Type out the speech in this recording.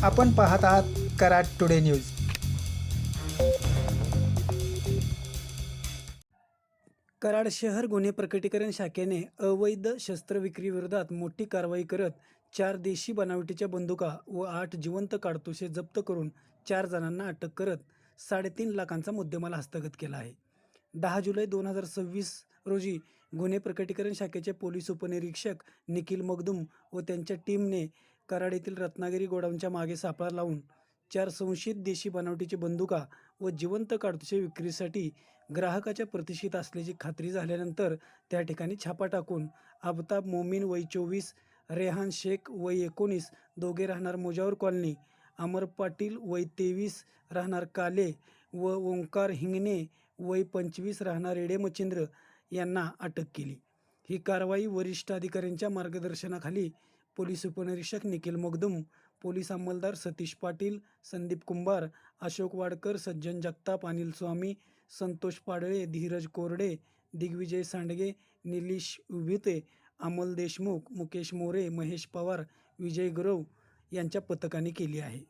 आपण पाहत आहात कराड टुडे न्यूज. कराड शहर गुन्हे प्रकटीकरण शाखेने अवैध शस्त्र विक्री विरोधात मोठी कारवाई करत 4 देशी बनावटीच्या बंदुका व 8 जिवंत काडतुसे जप्त करून 4 जणांना अटक करत 3.5 लाखांचा मुद्देमाल हस्तगत केला आहे. 10 जुलै 2026 रोजी गुन्हे प्रकटीकरण शाखेचे पोलीस उपनिरीक्षक निखिल मगदूम व त्यांच्या टीमने कराड येथील रत्नागिरी गोडाऊनच्या मागे सापळा लावून 4 संशयित देशी बनावटीची बंदुका व जिवंत काडतुसे विक्रीसाठी ग्राहकाच्या प्रतिष्ठित असल्याची खात्री झाल्यानंतर त्या ठिकाणी छापा टाकून आफताब मोमीन वय 24, रेहान शेख वय 19 दोघे राहणार मुजावर कॉलनी, अमर पाटील वय 23 राहणार काले व ओंकार हिंगणे वय 25 राहणार येडे मच्छिंद्र यांना अटक केली. ही कारवाई वरिष्ठ अधिकाऱ्यांच्या मार्गदर्शनाखाली पोलीस उपनिरीक्षक निखिल मगदूम, पोलीस अंमलदार सतीश पाटील, संदीप कुंभार, अशोक वाडकर, सज्जन जगताप, अनिल स्वामी, संतोष पाडळे, धीरज कोरडे, दिग्विजय सांडगे, निलेश उभिते, अमोल देशमुख, मुकेश मोरे, महेश पवार, विजय गुरव यांच्या पथकाने केली आहे.